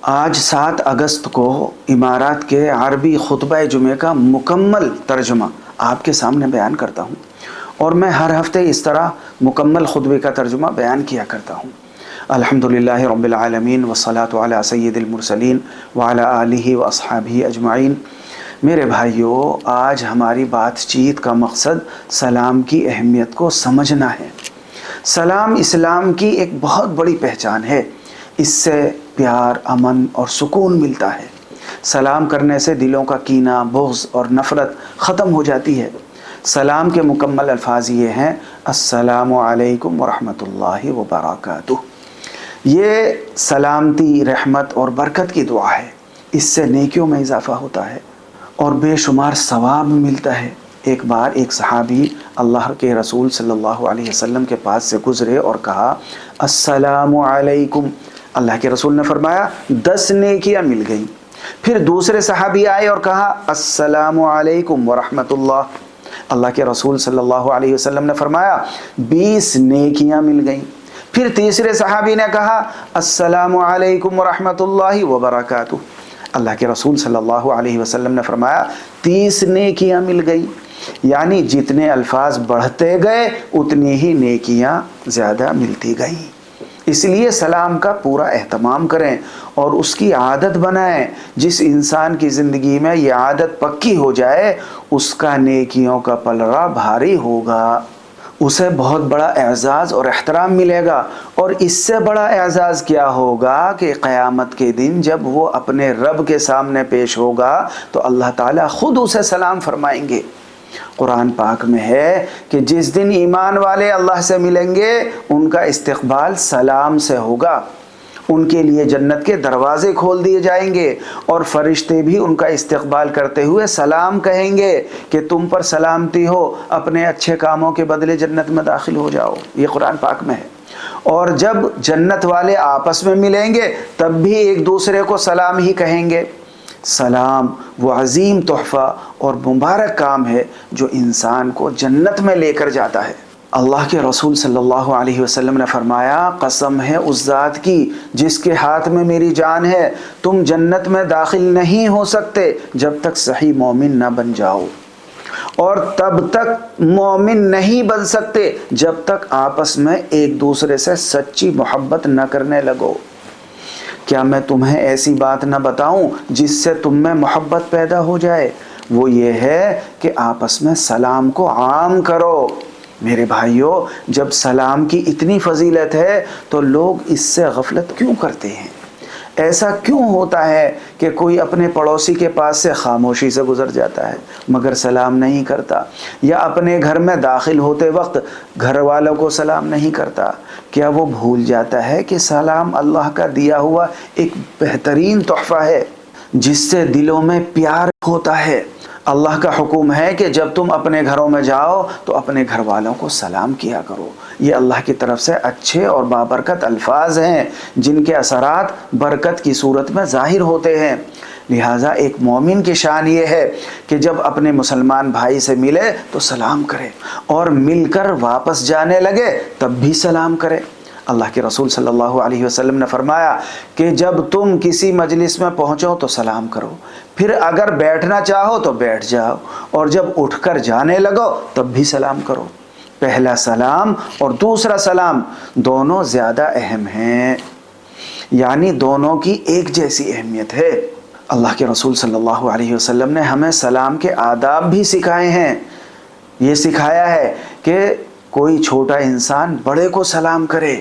آج 7 اگست کو امارات کے عربی خطبہ جمعہ کا مکمل ترجمہ آپ کے سامنے بیان کرتا ہوں، اور میں ہر ہفتے اس طرح مکمل خطبے کا ترجمہ بیان کیا کرتا ہوں۔ الحمدللہ رب العالمین والصلاة علی سید المرسلین وعلی آلہ واصحابہ اجمعین۔ میرے بھائیوں، آج ہماری بات چیت کا مقصد سلام کی اہمیت کو سمجھنا ہے۔ سلام اسلام کی ایک بہت بڑی پہچان ہے۔ اس سے پیار، امن اور سکون ملتا ہے۔ سلام کرنے سے دلوں کا کینہ، بغض اور نفرت ختم ہو جاتی ہے۔ سلام کے مکمل الفاظ یہ ہیں: السلام علیکم ورحمۃ اللہ وبرکاتہ۔ یہ سلامتی، رحمت اور برکت کی دعا ہے۔ اس سے نیکیوں میں اضافہ ہوتا ہے اور بے شمار ثواب ملتا ہے۔ ایک بار ایک صحابی اللہ کے رسول صلی اللہ علیہ وسلم کے پاس سے گزرے اور کہا: السلام علیکم۔ اللہ کے رسول نے فرمایا 10 نیکیاں مل گئیں۔ پھر دوسرے صحابی آئے اور کہا: السلام علیکم ورحمۃ اللہ۔ اللہ کے رسول صلی اللہ علیہ وسلم نے فرمایا 20 نیکیاں مل گئیں۔ پھر تیسرے صحابی نے کہا: السلام علیکم ورحمۃ اللہ وبرکاتہ۔ اللہ کے رسول صلی اللہ علیہ وسلم نے فرمایا 30 نیکیاں مل گئیں۔ یعنی جتنے الفاظ بڑھتے گئے اتنی ہی نیکیاں زیادہ ملتی گئیں۔ اس لیے سلام کا پورا اہتمام کریں اور اس کی عادت بنائیں۔ جس انسان کی زندگی میں یہ عادت پکی ہو جائے اس کا نیکیوں کا پلڑا بھاری ہوگا، اسے بہت بڑا اعزاز اور احترام ملے گا۔ اور اس سے بڑا اعزاز کیا ہوگا کہ قیامت کے دن جب وہ اپنے رب کے سامنے پیش ہوگا تو اللہ تعالیٰ خود اسے سلام فرمائیں گے۔ قرآن پاک میں ہے کہ جس دن ایمان والے اللہ سے ملیں گے ان کا استقبال سلام سے ہوگا۔ ان کے لیے جنت کے دروازے کھول دیے جائیں گے اور فرشتے بھی ان کا استقبال کرتے ہوئے سلام کہیں گے کہ تم پر سلامتی ہو، اپنے اچھے کاموں کے بدلے جنت میں داخل ہو جاؤ۔ یہ قرآن پاک میں ہے۔ اور جب جنت والے آپس میں ملیں گے تب بھی ایک دوسرے کو سلام ہی کہیں گے۔ سلام وہ عظیم تحفہ اور مبارک کام ہے جو انسان کو جنت میں لے کر جاتا ہے۔ اللہ کے رسول صلی اللہ علیہ وسلم نے فرمایا: قسم ہے اس ذات کی جس کے ہاتھ میں میری جان ہے، تم جنت میں داخل نہیں ہو سکتے جب تک صحیح مومن نہ بن جاؤ، اور تب تک مومن نہیں بن سکتے جب تک آپس میں ایک دوسرے سے سچی محبت نہ کرنے لگو۔ کیا میں تمہیں ایسی بات نہ بتاؤں جس سے تم میں محبت پیدا ہو جائے؟ وہ یہ ہے کہ آپس میں سلام کو عام کرو۔ میرے بھائیوں، جب سلام کی اتنی فضیلت ہے تو لوگ اس سے غفلت کیوں کرتے ہیں؟ ایسا کیوں ہوتا ہے کہ کوئی اپنے پڑوسی کے پاس سے خاموشی سے گزر جاتا ہے مگر سلام نہیں کرتا، یا اپنے گھر میں داخل ہوتے وقت گھر والوں کو سلام نہیں کرتا؟ کیا وہ بھول جاتا ہے کہ سلام اللہ کا دیا ہوا ایک بہترین تحفہ ہے جس سے دلوں میں پیار ہوتا ہے؟ اللہ کا حکم ہے کہ جب تم اپنے گھروں میں جاؤ تو اپنے گھر والوں کو سلام کیا کرو۔ یہ اللہ کی طرف سے اچھے اور بابرکت الفاظ ہیں جن کے اثرات برکت کی صورت میں ظاہر ہوتے ہیں۔ لہٰذا ایک مومن کی شان یہ ہے کہ جب اپنے مسلمان بھائی سے ملے تو سلام کرے، اور مل کر واپس جانے لگے تب بھی سلام کرے۔ اللہ کے رسول صلی اللہ علیہ وسلم نے فرمایا کہ جب تم کسی مجلس میں پہنچو تو سلام کرو، پھر اگر بیٹھنا چاہو تو بیٹھ جاؤ، اور جب اٹھ کر جانے لگو تب بھی سلام کرو۔ پہلا سلام اور دوسرا سلام دونوں زیادہ اہم ہیں، یعنی دونوں کی ایک جیسی اہمیت ہے۔ اللہ کے رسول صلی اللہ علیہ وسلم نے ہمیں سلام کے آداب بھی سکھائے ہیں۔ یہ سکھایا ہے کہ کوئی چھوٹا انسان بڑے کو سلام کرے،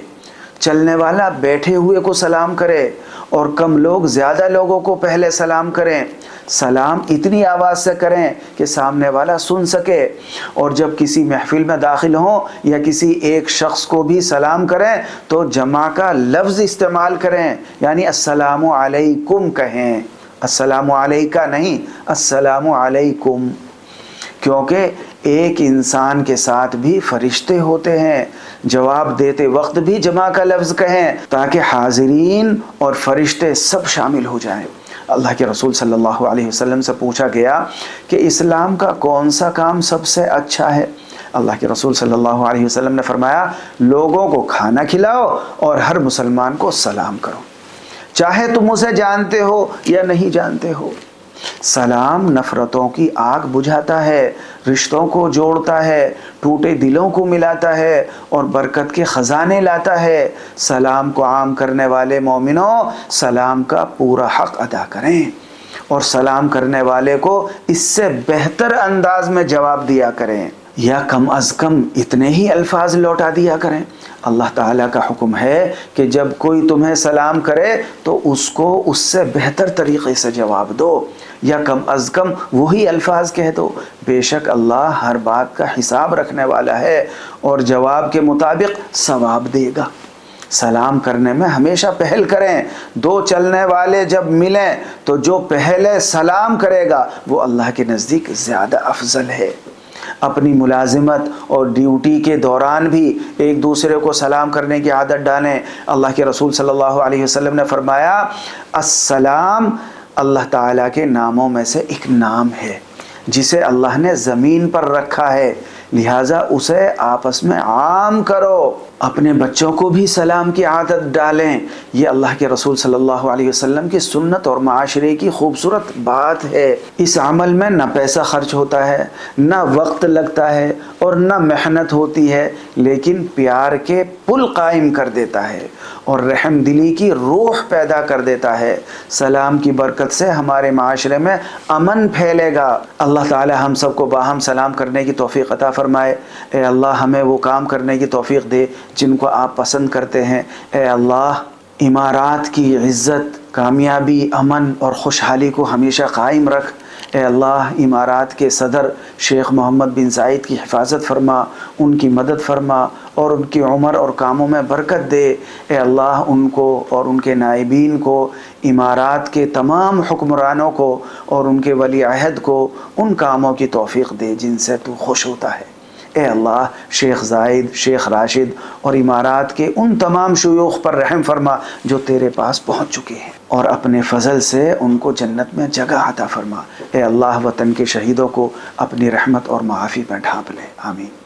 چلنے والا بیٹھے ہوئے کو سلام کرے، اور کم لوگ زیادہ لوگوں کو پہلے سلام کریں۔ سلام اتنی آواز سے کریں کہ سامنے والا سن سکے، اور جب کسی محفل میں داخل ہوں یا کسی ایک شخص کو بھی سلام کریں تو جمع کا لفظ استعمال کریں، یعنی السلام علیکم کہیں، السلام علیکہ نہیں، السلام علیکم، کیونکہ ایک انسان کے ساتھ بھی فرشتے ہوتے ہیں۔ جواب دیتے وقت بھی جمع کا لفظ کہیں تاکہ حاضرین اور فرشتے سب شامل ہو جائیں۔ اللہ کے رسول صلی اللہ علیہ وسلم سے پوچھا گیا کہ اسلام کا کون سا کام سب سے اچھا ہے؟ اللہ کے رسول صلی اللہ علیہ وسلم نے فرمایا: لوگوں کو کھانا کھلاؤ اور ہر مسلمان کو سلام کرو۔ چاہے تم اسے جانتے ہو یا نہیں جانتے ہو۔ سلام نفرتوں کی آگ بجھاتا ہے، رشتوں کو جوڑتا ہے، ٹوٹے دلوں کو ملاتا ہے اور برکت کے خزانے لاتا ہے۔ سلام کو عام کرنے والے مومنوں سلام کا پورا حق ادا کریں اور سلام کرنے والے کو اس سے بہتر انداز میں جواب دیا کریں، یا کم از کم اتنے ہی الفاظ لوٹا دیا کریں۔ اللہ تعالیٰ کا حکم ہے کہ جب کوئی تمہیں سلام کرے تو اس کو اس سے بہتر طریقے سے جواب دو، یا کم از کم وہی الفاظ کہہ دو۔ بے شک اللہ ہر بات کا حساب رکھنے والا ہے اور جواب کے مطابق ثواب دے گا۔ سلام کرنے میں ہمیشہ پہل کریں۔ دو چلنے والے جب ملیں تو جو پہلے سلام کرے گا وہ اللہ کے نزدیک زیادہ افضل ہے۔ اپنی ملازمت اور ڈیوٹی کے دوران بھی ایک دوسرے کو سلام کرنے کی عادت ڈالیں۔ اللہ کے رسول صلی اللہ علیہ وسلم نے فرمایا، السلام اللہ تعالیٰ کے ناموں میں سے ایک نام ہے جسے اللہ نے زمین پر رکھا ہے، لہٰذا اسے آپس میں عام کرو۔ اپنے بچوں کو بھی سلام کی عادت ڈالیں، یہ اللہ کے رسول صلی اللہ علیہ وسلم کی سنت اور معاشرے کی خوبصورت بات ہے۔ اس عمل میں نہ پیسہ خرچ ہوتا ہے، نہ وقت لگتا ہے اور نہ محنت ہوتی ہے، لیکن پیار کے پل قائم کر دیتا ہے اور رحم دلی کی روح پیدا کر دیتا ہے۔ سلام کی برکت سے ہمارے معاشرے میں امن پھیلے گا۔ اللہ تعالی ہم سب کو باہم سلام کرنے کی توفیق عطا فرمائے۔ اے اللہ ہمیں وہ کام کرنے کی توفیق دے جن کو آپ پسند کرتے ہیں۔ اے اللہ امارات کی عزت، کامیابی، امن اور خوشحالی کو ہمیشہ قائم رکھ۔ اے اللہ امارات کے صدر شیخ محمد بن زائد کی حفاظت فرما، ان کی مدد فرما اور ان کی عمر اور کاموں میں برکت دے۔ اے اللہ ان کو اور ان کے نائبین کو، امارات کے تمام حکمرانوں کو اور ان کے ولی عہد کو ان کاموں کی توفیق دے جن سے تو خوش ہوتا ہے۔ اے اللہ شیخ زائد، شیخ راشد اور امارات کے ان تمام شیوخ پر رحم فرما جو تیرے پاس پہنچ چکے ہیں، اور اپنے فضل سے ان کو جنت میں جگہ عطا فرما۔ اے اللہ وطن کے شہیدوں کو اپنی رحمت اور معافی میں ڈھانپ لے، آمین۔